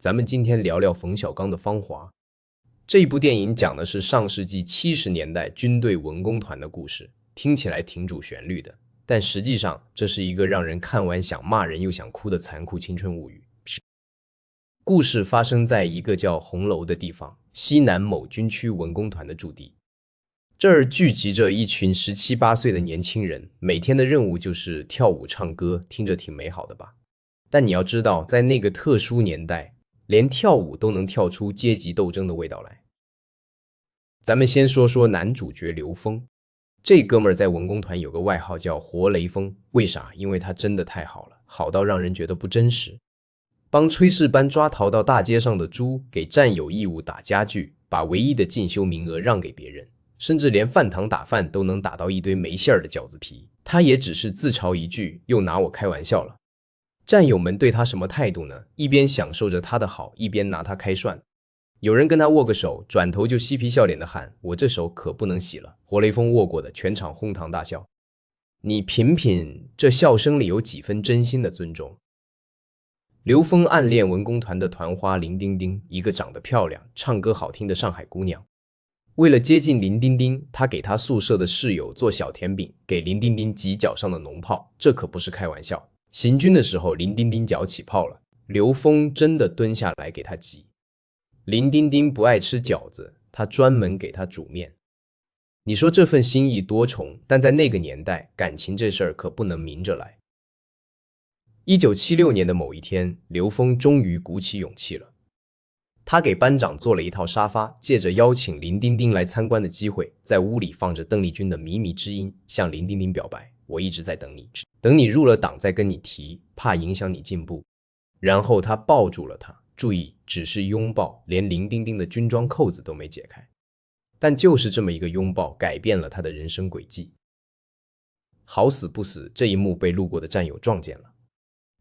咱们今天聊聊冯小刚的《芳华》。这一部电影讲的是上世纪70年代军队文工团的故事，听起来挺主旋律的，但实际上这是一个让人看完想骂人又想哭的残酷青春物语。故事发生在一个叫红楼的地方，西南某军区文工团的驻地。这儿聚集着一群17、18岁的年轻人，每天的任务就是跳舞唱歌，听着挺美好的吧？但你要知道，在那个特殊年代，连跳舞都能跳出阶级斗争的味道来。咱们先说说男主角刘峰，这哥们儿在文工团有个外号叫活雷锋，为啥？因为他真的太好了，好到让人觉得不真实。帮炊事班抓逃到大街上的猪，给战友义务打家具，把唯一的进修名额让给别人，甚至连饭堂打饭都能打到一堆没馅儿的饺子皮，他也只是自嘲一句，又拿我开玩笑了。战友们对他什么态度呢？一边享受着他的好，一边拿他开涮。有人跟他握个手，转头就嬉皮笑脸的喊：“我这手可不能洗了。”活雷锋握过的，全场哄堂大笑。你品品，这笑声里有几分真心的尊重。刘峰暗恋文工团的团花林丁丁，一个长得漂亮、唱歌好听的上海姑娘。为了接近林丁丁，他给他宿舍的室友做小甜饼，给林丁丁挤脚上的脓泡，这可不是开玩笑。行军的时候，林丁丁脚起泡了，刘峰真的蹲下来给他挤。林丁丁不爱吃饺子，他专门给他煮面。你说这份心意多重，但在那个年代，感情这事儿可不能明着来。1976年的某一天，刘峰终于鼓起勇气了。他给班长做了一套沙发，借着邀请林丁丁来参观的机会，在屋里放着邓丽君的《靡靡之音》，向林丁丁表白：“我一直在等你，等你入了党再跟你提，怕影响你进步。”然后他抱住了她，注意，只是拥抱，连林丁丁的军装扣子都没解开。但就是这么一个拥抱，改变了他的人生轨迹。好死不死，这一幕被路过的战友撞见了。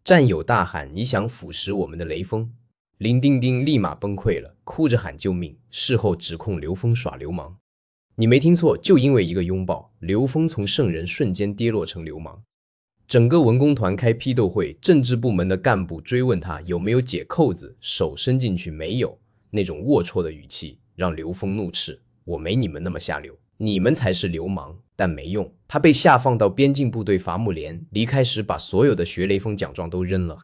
战友大喊：“你想腐蚀我们的雷锋！”林丁丁立马崩溃了，哭着喊救命，事后指控刘峰耍流氓。你没听错，就因为一个拥抱，刘峰从圣人瞬间跌落成流氓。整个文工团开批斗会，政治部门的干部追问他有没有解扣子，手伸进去没有，那种龌龊的语气让刘峰怒斥：“我没你们那么下流，你们才是流氓。”但没用，他被下放到边境部队伐木连，离开时把所有的学雷锋奖状都扔了。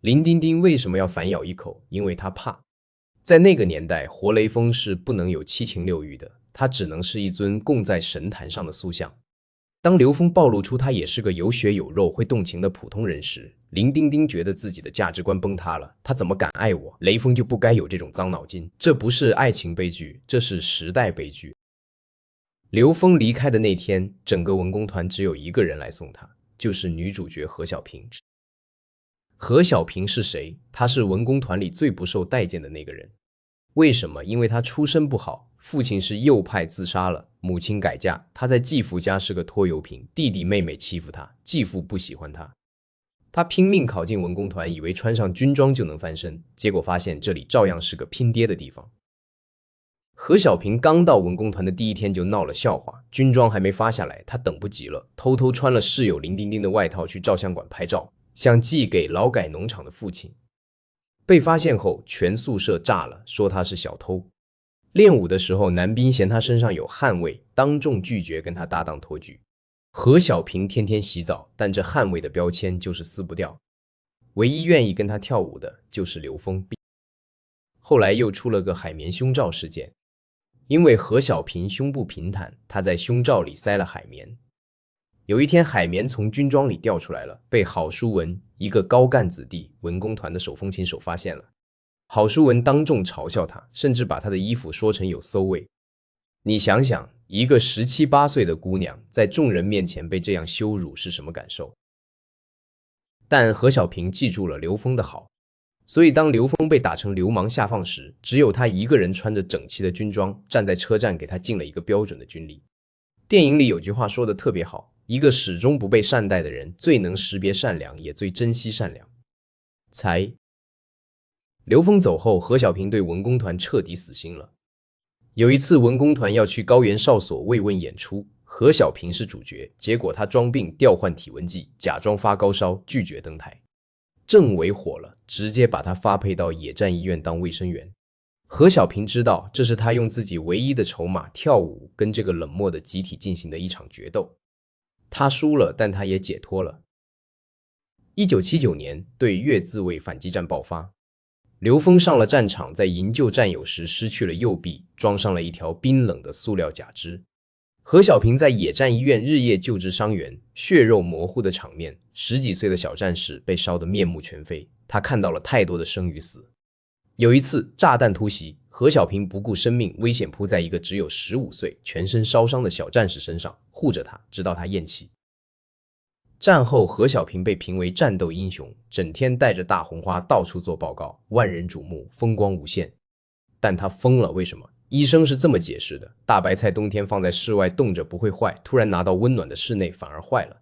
林丁丁为什么要反咬一口？因为他怕。在那个年代，活雷锋是不能有七情六欲的，他只能是一尊供在神坛上的塑像。当刘峰暴露出他也是个有血有肉、会动情的普通人时，林丁丁觉得自己的价值观崩塌了。他怎么敢爱我？雷锋就不该有这种脏脑筋。这不是爱情悲剧，这是时代悲剧。刘峰离开的那天，整个文工团只有一个人来送他，就是女主角何小萍。何小萍是谁？她是文工团里最不受待见的那个人。为什么？因为她出身不好，父亲是右派自杀了，母亲改嫁，她在继父家是个拖油瓶，弟弟妹妹欺负她，继父不喜欢她。她拼命考进文工团，以为穿上军装就能翻身，结果发现这里照样是个拼爹的地方。何小萍刚到文工团的第一天就闹了笑话，军装还没发下来，她等不及了，偷偷穿了室友林丁丁的外套去照相馆拍照，想寄给劳改农场的父亲。被发现后，全宿舍炸了，说他是小偷。练武的时候，男兵嫌他身上有汗味，当众拒绝跟他搭档脱局。何小萍天天洗澡，但这汗味的标签就是撕不掉。唯一愿意跟他跳舞的就是刘峰。后来又出了个海绵胸罩事件，因为何小萍胸部平坦，她在胸罩里塞了海绵。有一天，海绵从军装里掉出来了，被郝淑文，一个高干子弟，文工团的手风琴手发现了。郝淑文当众嘲笑他，甚至把他的衣服说成有馊味。你想想，一个17、18岁的姑娘在众人面前被这样羞辱是什么感受？但何小萍记住了刘峰的好，所以当刘峰被打成流氓下放时，只有他一个人穿着整齐的军装，站在车站给他敬了一个标准的军礼。电影里有句话说得特别好，一个始终不被善待的人，最能识别善良，也最珍惜善良。刘峰走后，何小萍对文工团彻底死心了。有一次，文工团要去高原哨所慰问演出，何小萍是主角，结果他装病调换体温计，假装发高烧，拒绝登台。政委火了，直接把他发配到野战医院当卫生员。何小平知道这是他用自己唯一的筹码跳舞跟这个冷漠的集体进行的一场决斗。他输了，但他也解脱了。1979年，对越自卫反击战爆发，刘峰上了战场，在营救战友时失去了右臂，装上了一条冰冷的塑料假肢。何小平在野战医院日夜救治伤员，血肉模糊的场面，10几岁的小战士被烧得面目全非，他看到了太多的生与死。有一次炸弹突袭，何小平不顾生命危险扑在一个只有15岁、全身烧伤的小战士身上，护着他，直到他咽气。战后，何小平被评为战斗英雄，整天带着大红花到处做报告，万人瞩目，风光无限。但他疯了，为什么？医生是这么解释的：大白菜冬天放在室外冻着不会坏，突然拿到温暖的室内反而坏了。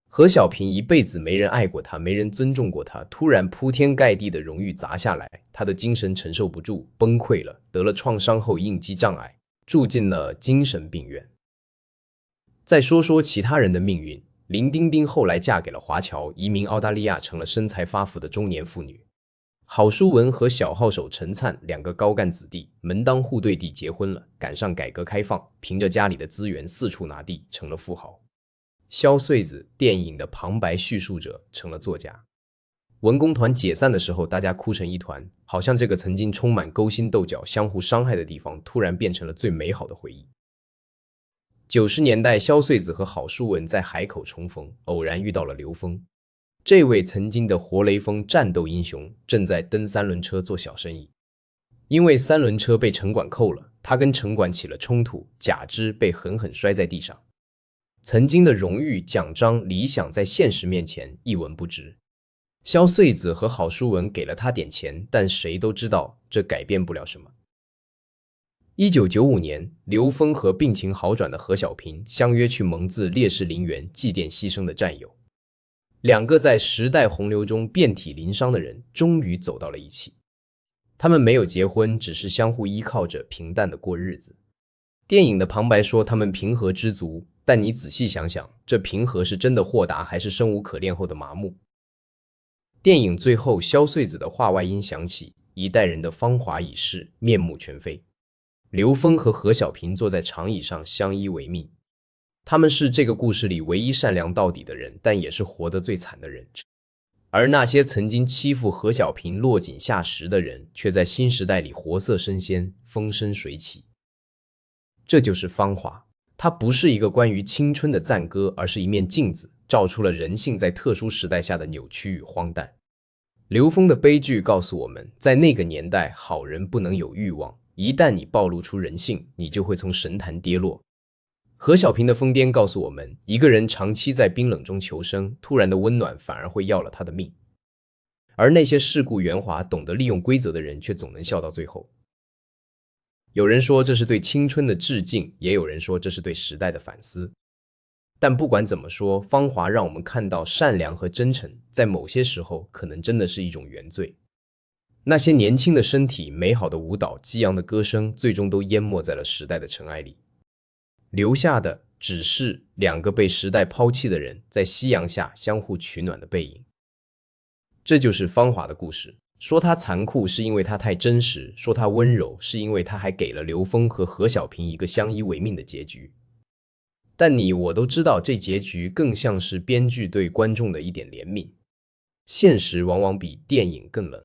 何小平一辈子没人爱过他，没人尊重过他，突然铺天盖地的荣誉砸下来，他的精神承受不住，崩溃了，得了创伤后应激障碍，住进了精神病院。再说说其他人的命运，林丁丁后来嫁给了华侨，移民澳大利亚，成了身材发福的中年妇女。郝淑文和小号手陈灿两个高干子弟门当户对地结婚了，赶上改革开放，凭着家里的资源四处拿地，成了富豪。萧穗子，电影的旁白叙述者，成了作家。文工团解散的时候，大家哭成一团，好像这个曾经充满勾心斗角、相互伤害的地方，突然变成了最美好的回忆。90年代，萧穗子和郝淑文在海口重逢，偶然遇到了刘峰。这位曾经的活雷锋战斗英雄正在蹬三轮车做小生意，因为三轮车被城管扣了，他跟城管起了冲突，假肢被狠狠摔在地上。曾经的荣誉、奖章、理想在现实面前一文不值。萧穗子和郝淑文给了他点钱，但谁都知道这改变不了什么。1995年，刘峰和病情好转的何小平相约去蒙自烈士陵园祭奠牺牲的战友。两个在时代洪流中遍体鳞伤的人终于走到了一起。他们没有结婚，只是相互依靠着平淡的过日子。电影的旁白说他们平和知足，但你仔细想想，这平和是真的豁达，还是生无可恋后的麻木？电影最后，萧穗子的话外音响起，一代人的芳华已逝，面目全非。刘峰和何小平坐在长椅上相依为命。他们是这个故事里唯一善良到底的人，但也是活得最惨的人。而那些曾经欺负何小平落井下石的人，却在新时代里活色生鲜，风生水起。这就是芳华，它不是一个关于青春的赞歌，而是一面镜子，照出了人性在特殊时代下的扭曲与荒诞。刘峰的悲剧告诉我们，在那个年代，好人不能有欲望，一旦你暴露出人性，你就会从神坛跌落。何小平的疯癫告诉我们，一个人长期在冰冷中求生，突然的温暖反而会要了他的命。而那些世故圆滑、懂得利用规则的人，却总能笑到最后。有人说这是对青春的致敬，也有人说这是对时代的反思。但不管怎么说，芳华让我们看到善良和真诚，在某些时候可能真的是一种原罪。那些年轻的身体、美好的舞蹈、激昂的歌声，最终都淹没在了时代的尘埃里。留下的只是两个被时代抛弃的人在夕阳下相互取暖的背影。这就是芳华的故事。说它残酷是因为它太真实，说它温柔是因为它还给了刘峰和何小平一个相依为命的结局。但你我都知道，这结局更像是编剧对观众的一点怜悯。现实往往比电影更冷。